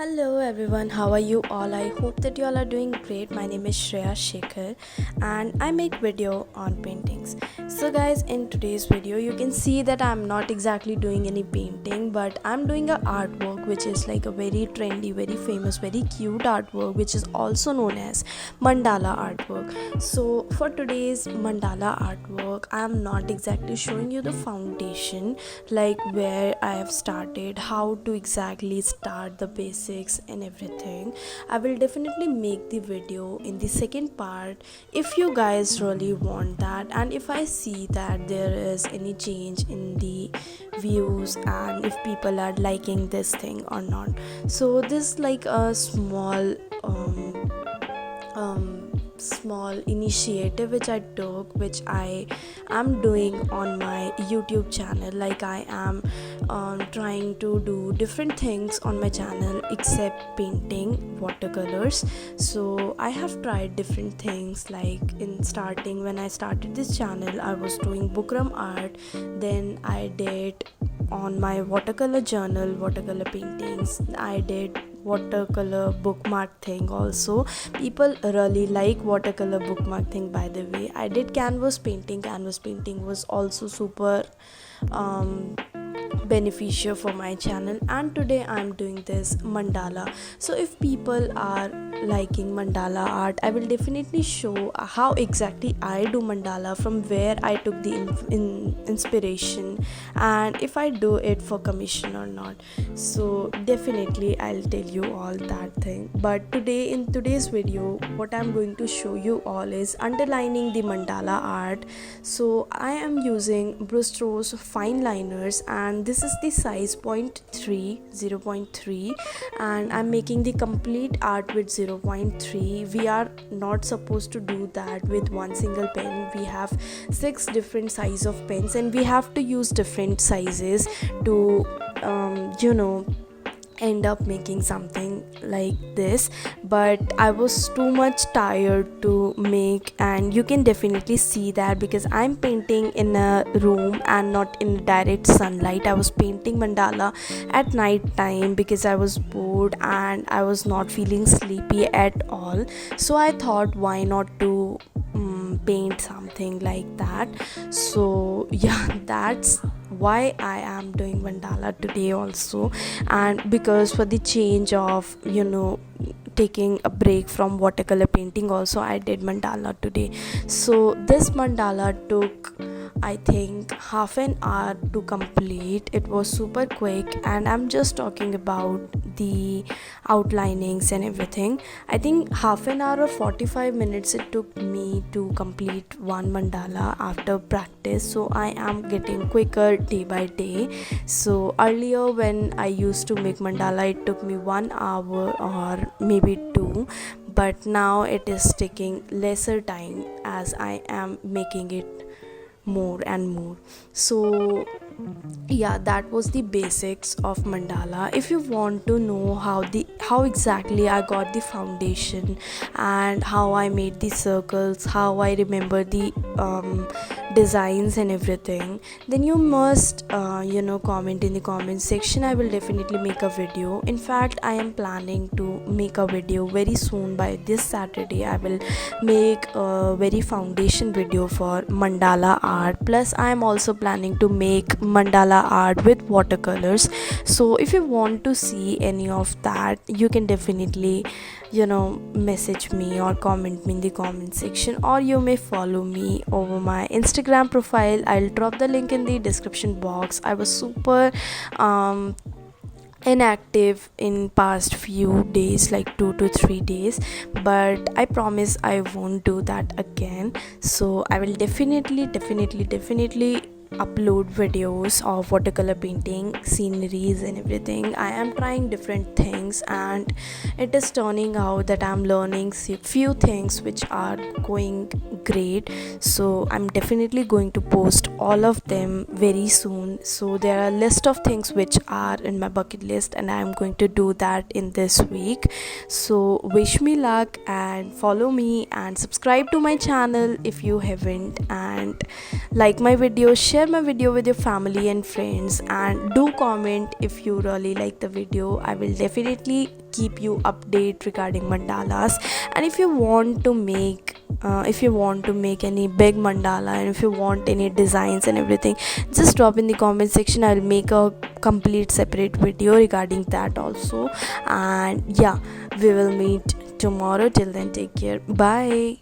Hello everyone, how are you all? I hope that you all are doing great. My name is Shreya Shekhar and I make video on paintings. So guys, in today's video you can see that I'm not exactly doing any painting, but I'm doing a artwork which is like a very trendy, very famous, very cute artwork which is also known as Mandala artwork. So for today's Mandala artwork, I'm not exactly showing you the foundation, like where I have started, how to exactly start the basics and everything. I will definitely make the video in the second part if you guys really want that, and if I see that there is any change in the views and if people are liking this thing or not. So this is like a small initiative which I took, which I am doing on my YouTube channel. Like I am trying to do different things on my channel except painting watercolors. So I have tried different things, like in starting, when I started this channel I was doing bookworm art, then I did on my watercolor journal watercolor paintings, I did watercolor bookmark thing. Also people really like watercolor bookmark thing. By the way, I did canvas painting was also super beneficial for my channel, and today I'm doing this mandala. So if people are liking mandala art, I will definitely show how exactly I do mandala, from where I took the inspiration, and if I do it for commission or not. So definitely I'll tell you all that thing. But today, in today's video, what I'm going to show you all is underlining the mandala art. So I am using Brush Strokes fine liners, and this is the size 0.3, and I'm making the complete art with 0.3. We are not supposed to do that with one single pen. We have 6 different size of pens, and we have to use different sizes to end up making something like this. But I was too much tired to make, and you can definitely see that because I'm painting in a room and not in direct sunlight. I was painting mandala at night time because I was bored and I was not feeling sleepy at all. So I thought, why not to paint something like that. So yeah, that's why I am doing mandala today also. And because for the change of taking a break from watercolor painting, also I did mandala today. So this mandala took, I think, half an hour to complete. It was super quick, and I'm just talking about the outlinings and everything. I think half an hour or 45 minutes it took me to complete one mandala after practice. So I am getting quicker day by day. So earlier when I used to make mandala, it took me 1 hour or maybe 2, but now it is taking lesser time as I am making it more and more. So yeah, that was the basics of mandala. If you want to know how exactly I got the foundation and how I made the circles, how I remember the designs and everything, then you must comment in the comment section. I will definitely make a video. In fact, I am planning to make a video very soon. By this Saturday I will make a very foundation video for mandala art. Plus I am also planning to make mandala art with watercolors. So if you want to see any of that, you can definitely message me or comment me in the comment section, or you may follow me over my Instagram profile. I'll drop the link in the description box. I was super inactive in past few days, like 2 to 3 days, but I promise I won't do that again. So I will definitely upload videos of watercolor painting, sceneries and everything. I am trying different things, and it is turning out that I'm learning few things which are going great. So I'm definitely going to post all of them very soon. So there are a list of things which are in my bucket list, and I'm going to do that in this week. So wish me luck and follow me and subscribe to my channel if you haven't. And and like my video, share my video with your family and friends, and do comment if you really like the video. I will definitely keep you update regarding mandalas. And if you want to make any big mandala, and if you want any designs and everything, just drop in the comment section. I'll make a complete separate video regarding that also. And yeah, we will meet tomorrow. Till then, take care. Bye.